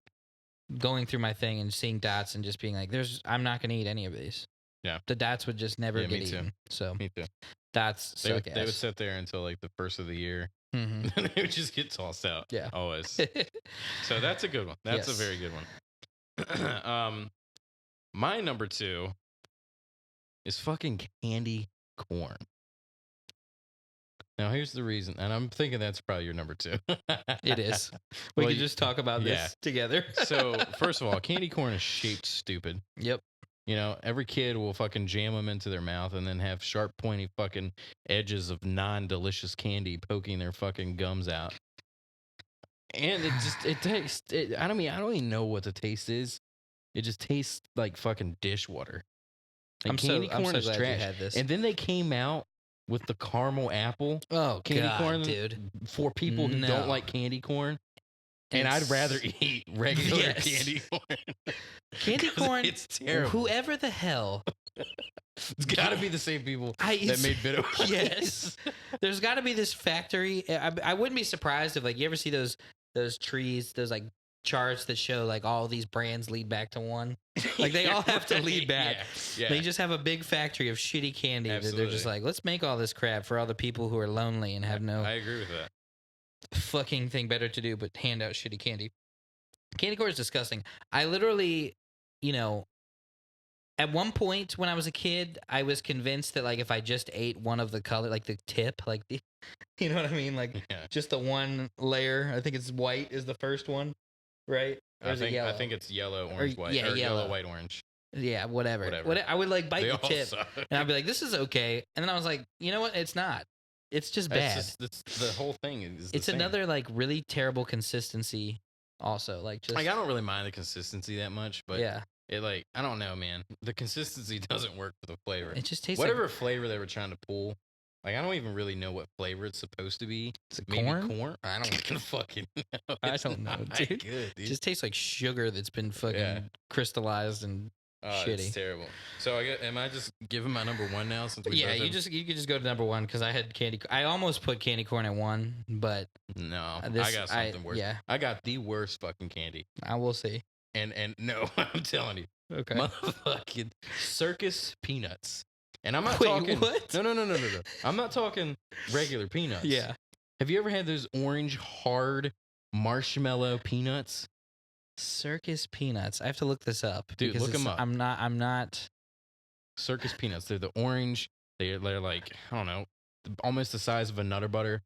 going through my thing and seeing dots and just being like, I'm not gonna eat any of these. Yeah. The dots would just never Yeah, me get too. eaten. So Me too. dots They suck would ass. sit there until like the first of the year, Mhm. and they would just get tossed out. Yeah. Always. So that's a good one. That's a Yes. very good one. My number 2 is fucking candy corn. Now here's the reason, and I'm thinking that's probably your number 2. It is. We Well, could just talk about yeah. this together. So first of all, candy corn is shaped stupid. Yep. You know, every kid will fucking jam them into their mouth and then have sharp, pointy fucking edges of non-delicious candy poking their fucking gums out. And it tastes. I don't even know what the taste is. It just tastes like fucking dishwater. Like I'm candy so corn is glad trash. you had this. And then they came out with the caramel apple Oh, candy God, corn, dude. for people who No. don't like candy corn. And I'd rather eat regular Yes. candy corn. Candy 'Cause corn. It's terrible. Whoever the hell. It's got to be the same people that it's- made Bitter. Yes. There's got to be this factory. I wouldn't be surprised if, like, you ever see those trees, those, like, charts that show, like, all these brands lead back to one? Like, they all have to lead back. Yeah. They just have a big factory of shitty candy that they're just Absolutely. like, let's make all this crap for all the people who are lonely and have no I agree with that. fucking thing better to do but hand out shitty candy. Candy corn is disgusting. I literally, at one point when I was a kid, I was convinced that, like, if I just ate one of the color, like the tip, like the, you know what I mean, like Yeah. just the one layer. I think it's white is the first one, right? Or I is it think yellow? it's yellow, orange, white. yeah, or yellow. yellow, white, orange. Yeah, whatever. Whatever. I would, like, bite They the all tip, suck. and I'd be like, this is okay. And then I was like, you know what? It's not. It's just bad. That's the whole thing is the It's same. another, like, really terrible consistency. Also, like, just Like, I don't really mind the consistency that much, but yeah, it, like, I don't know, man. The consistency doesn't work for the flavor. it just tastes Whatever like flavor they were trying to pull, like, I don't even really know what flavor it's supposed to be. is it Maybe corn. corn? I don't fucking know. I It's don't know, not dude. good, It dude. just tastes like sugar that's been fucking Yeah. crystallized and Oh, shitty. it's terrible. So am I just giving my number 1 now? Since we yeah. both You have- could just go to number one because I had candy. I almost put candy corn at one, but No, this I got something worse. Yeah, I got the worst fucking candy. I will see. And no, I'm telling you, Okay. motherfucking circus peanuts. And I'm not Wait, talking. what? No. I'm not talking regular peanuts. Yeah. Have you ever had those orange hard marshmallow peanuts? Circus peanuts. I have to look this up. Dude, because look 'em up. I'm not. Circus peanuts. They're the orange. They're like, I don't know, almost the size of a Nutter Butter.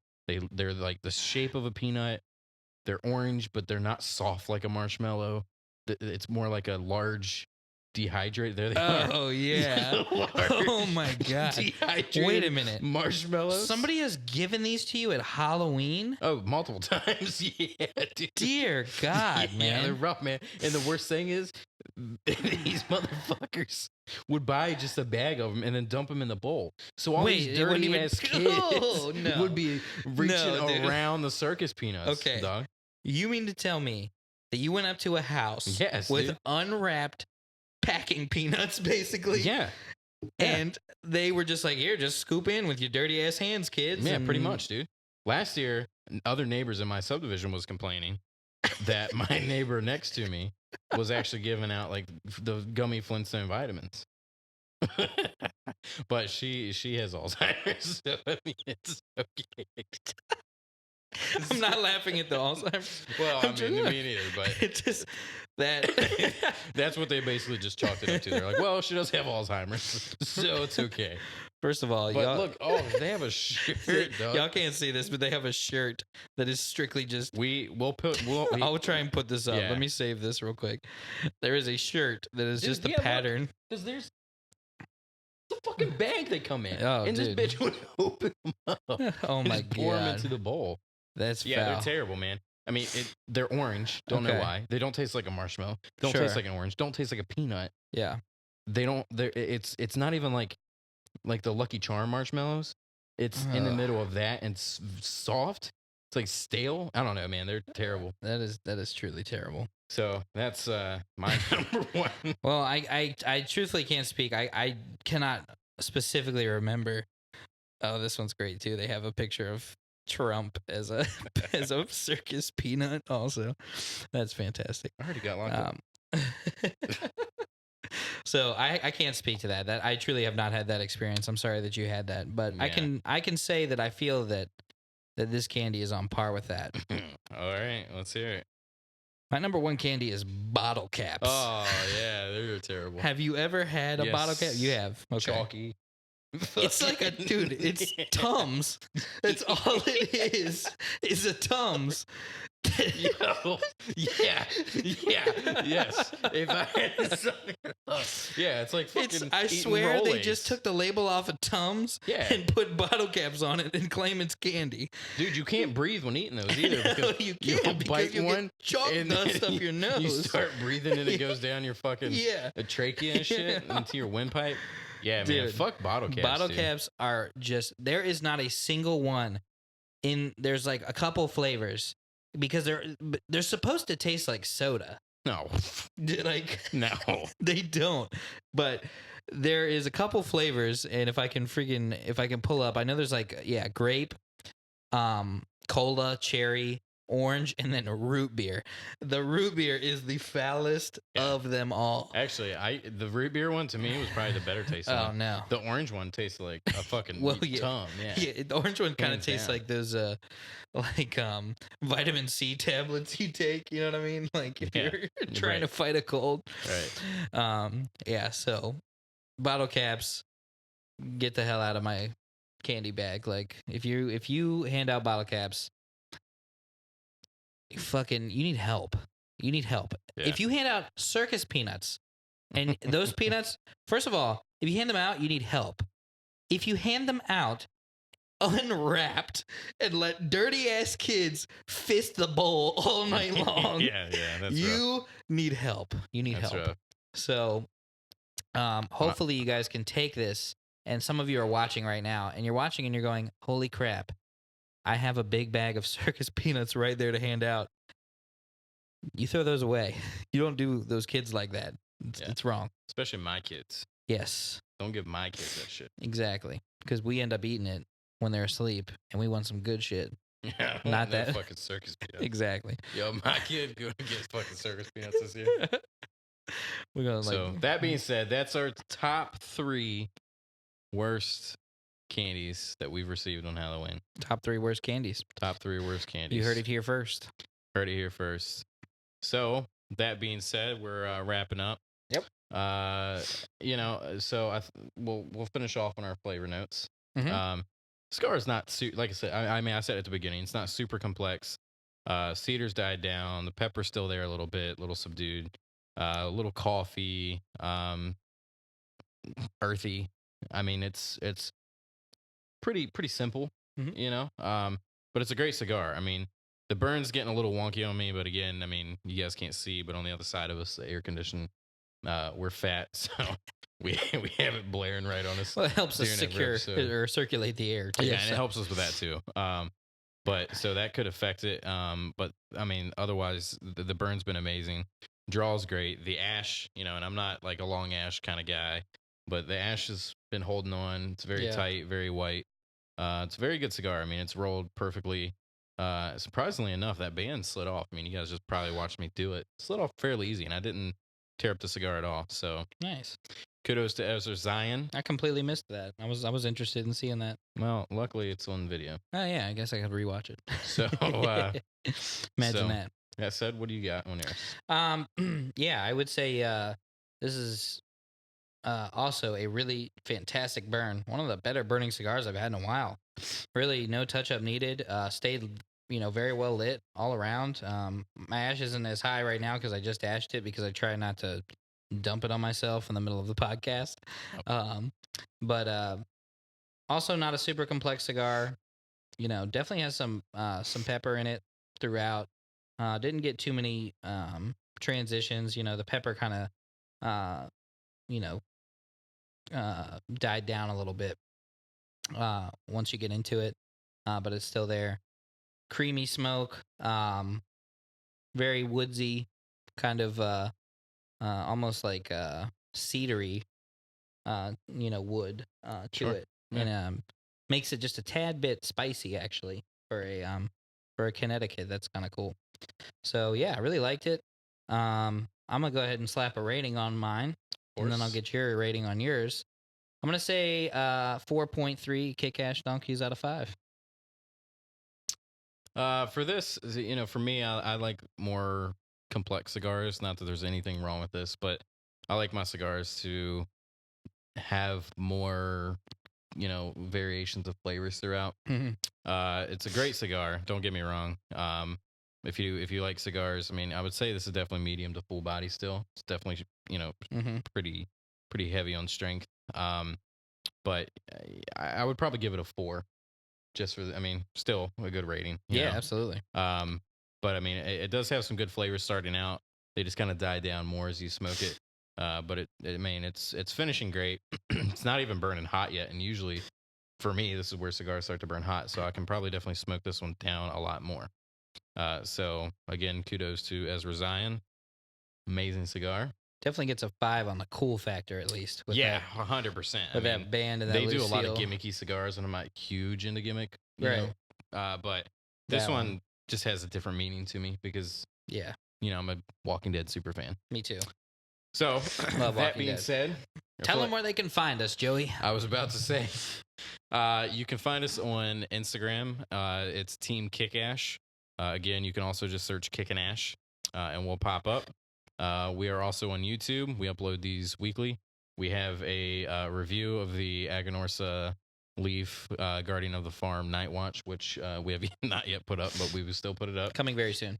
They're like the shape of a peanut. They're orange, but they're not soft like a marshmallow. It's more like a large dehydrated. There they are. Oh yeah. Large Oh my god. Dehydrated Wait a minute. marshmallows. Somebody has given these to you at Halloween? Oh, multiple times. Yeah, dude. Dear God, Yeah, man. they're rough, man. And the worst thing is, these motherfuckers would buy just a bag of them and then dump them in the bowl. So all Wait, these it wouldn't dirty even- ass kids Oh, no. would be reaching No, dude. around the circus peanuts. Okay. Dog. You mean to tell me that you went up to a house Yes, with dude. unwrapped packing peanuts, basically? Yeah. And they were just like, here, just scoop in with your dirty ass hands, kids. Yeah, pretty and- much, dude. Last year, other neighbors in my subdivision was complaining that my neighbor next to me was actually giving out like the gummy Flintstone vitamins. But she has Alzheimer's, so I mean it's okay. I'm not laughing at the Alzheimer's. Well, I'm I just- mean, me neither, but It's just that. that's what they basically just chalked it up to. They're like, well, she does have Alzheimer's, so it's okay. First of all, But y'all, look, oh, they have a shirt, dog. y'all can't see this, but they have a shirt that is strictly just. We'll I'll try and put this up. Yeah. Let me save this real quick. There is a shirt that is Dude, just the yeah, look. pattern. because there's the fucking bag they come in, Oh, and dude. this bitch would open them up. Oh and my just pour them god, into the bowl. that's Yeah, foul. they're terrible, man. I mean, they're orange. Don't know Okay. why. They don't taste like a marshmallow. Don't Sure. taste like an orange. Don't taste like a peanut. Yeah, They don't. It's not even like the Lucky Charm marshmallows. It's in the Ugh. middle of that and soft. It's like stale. I don't know, man. They're terrible. That is truly terrible. So that's my number one. Well, I truthfully can't speak. I cannot specifically remember. Oh, this one's great too. They have a picture of Trump as a as a circus peanut. Also, that's fantastic. I already got locked up. So I can't speak to that. That I truly have not had that experience. I'm sorry that you had that, but Yeah. I can say that I feel that this candy is on par with that. All right, let's hear it. My number one candy is bottle caps. Oh yeah, they're terrible. Have you ever had a bottle cap? Yes. You have. Okay. Chalky. It's like a dude. It's Tums. That's all it is a Tums. Yo, yeah, yes. If I had something, yeah, it's like fucking. I eating swear they Rolaids. just took the label off of Tums Yeah. and put bottle caps on it and claim it's candy. Dude, you can't breathe when eating those either. Because you you'll can't because bite you one get chalk and dust up you- your nose. You start breathing and it goes down your fucking Yeah. trachea and shit into your windpipe. Yeah, man. Dude, Fuck bottle caps. Bottle dude. caps are just, there is not a single one there's like a couple flavors because they're supposed to taste like soda. No, Like no. they don't. But there is a couple flavors, and if I can pull up, I know there's like grape, cola, cherry, orange, and then a root beer. The root beer is the foulest of them all. Actually, the root beer one to me was probably the better tasting. Oh one. no. The orange one tasted like a fucking Well, yeah. tongue. Yeah. Yeah, the orange one kind of Hands tastes down. like those vitamin C tablets you take, you know what I mean? Like if Yeah, you're trying to right. fight a cold. Right. Yeah, so bottle caps, get the hell out of my candy bag. Like if you hand out bottle caps, you need help. You need help. Yeah. If you hand out circus peanuts, and those peanuts, first of all, if you hand them out, you need help. If you hand them out unwrapped and let dirty ass kids fist the bowl all night long, yeah, that's you rough. need help. You need That's help. rough. So, hopefully you guys can take this. And some of you are watching right now, and you're watching and you're going, "Holy crap! I have a big bag of circus peanuts right there to hand out." You throw those away. You don't do those kids like that. It's wrong. Especially my kids. Yes, Don't give my kids that shit. exactly. Because we end up eating it when they're asleep, and we want some good shit. Yeah, Not no that. fucking circus peanuts. Exactly. Yo, my kid gonna get fucking circus peanuts this year. We're gonna So that being said, that's our top 3 worst candies that we've received on Halloween. top 3 worst candies. Top 3 worst candies. You heard it here first. Heard it here first. So that being said, we're wrapping up. Yep. So we'll finish off on our flavor notes. Mhm. Cigar is not like I said. I mean, I said at the beginning, it's not super complex. Cedar's died down. The pepper's still there a little bit, a little subdued. A little coffee, earthy. I mean, it's pretty simple, Mhm. But it's a great cigar. I mean, the burn's getting a little wonky on me, but again, I mean, you guys can't see, but on the other side of us, the air condition, we're fat, so we have it blaring right on us. Well, it helps us during every secure episode. or circulate the air too. Yeah, and so- it helps us with that too. But so that could affect it. But I mean, otherwise, the burn's been amazing. Draw's great. The ash, and I'm not like a long ash kind of guy, but the ash has been holding on. It's very tight, very white. It's a very good cigar. I mean, it's rolled perfectly. Surprisingly enough, that band slid off. I mean, you guys just probably watched me do it. Slid off fairly easy, and I didn't tear up the cigar at all. So Nice. kudos to Ezra Zion. I completely missed that. I was interested in seeing that. Well, luckily it's on video. Oh yeah, I guess I could rewatch it. So, imagine so- that. That said, what do you got on yours? Yeah, I would say this is also a really fantastic burn. One of the better burning cigars I've had in a while. Really, no touch up needed. Stayed, very well lit all around. My ash isn't as high right now because I just ashed it because I try not to dump it on myself in the middle of the podcast. But also not a super complex cigar. Definitely has some pepper in it throughout. Didn't get too many transitions. The pepper kind of, died down a little bit once you get into it, but it's still there. creamy smoke, very woodsy, kind of almost like cedary, wood to Sure. it, Yeah. and makes it just a tad bit spicy actually for a Connecticut. That's kind of cool. So yeah, I really liked it. I'm gonna go ahead and slap a rating on mine, Of and then I'll course. get your rating on yours. I'm gonna say 4.3 Kick Ash donkeys out of 5. For this, for me, I like more complex cigars. Not that there's anything wrong with this, but I like my cigars to have more, variations of flavors throughout. Mm-hmm. It's a great cigar. Don't get me wrong. If you like cigars, I mean, I would say this is definitely medium to full body. Still, it's definitely Mm-hmm. pretty heavy on strength. But I would probably give it a 4, just for I mean, still a good rating. Yeah, absolutely. But I mean, it does have some good flavors starting out. They just kind of die down more as you smoke it. But I mean, it's finishing great. It's not even burning hot yet, and usually, for me, this is where cigars start to burn hot. So I can probably definitely smoke this one down a lot more. So again, kudos to Ezra Zion. Amazing cigar. Definitely gets a 5 on the cool factor at least. With Yeah, that, 100%. with that band and that they do a lot of Lucille. gimmicky cigars, and I'm not huge into gimmick, Right. But this That one just has a different meaning to me because Yeah, I'm a Walking Dead super fan. me too. So Love that Walking being Dead. said, Tell them where they can find us, Joey. I was about to say, you can find us on Instagram. It's Team Kick Ash. Again, you can also just search Kickin Ash, and we'll pop up. We are also on YouTube. We upload these weekly. We have a review of the Aganorsa Leaf Guardian of the Farm Night Watch, which we have not yet put up, but we will still put it up. Coming very soon.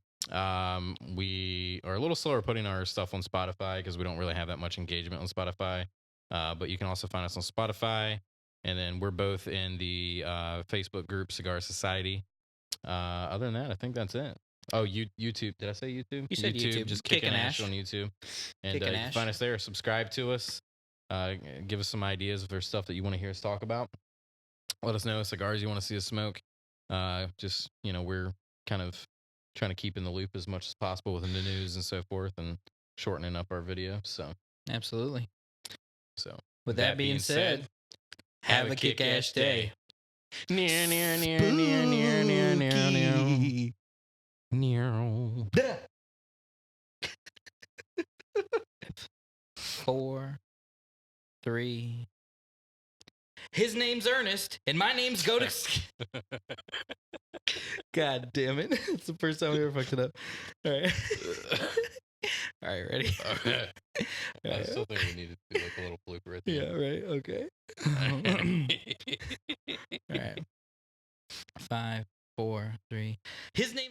We are a little slower putting our stuff on Spotify because we don't really have that much engagement on Spotify. But you can also find us on Spotify. And then we're both in the Facebook group Cigar Society. Other than that, I think that's it. Oh, YouTube. Did I say YouTube? You said YouTube. Just Kickin' Kickin' Ash Ash on YouTube. And Kickin' you can Ash. find us there. Subscribe to us. Give us some ideas if there's stuff that you want to hear us talk about. Let us know cigars you want to see us smoke. We're kind of trying to keep in the loop as much as possible with the news and so forth, and shortening up our video. So Absolutely. So with that being said, have a Kick Ash day. Near, near, near, near, near, near, near, near. Near. 4, 3. His name's Ernest, and my name's Godix. God damn it. It's the first time we ever fucked it up. All right. All right, ready? Okay. I still think we need to do like a little blooper at the Yeah, end. right. Okay. All right. 5, 4, 3. His name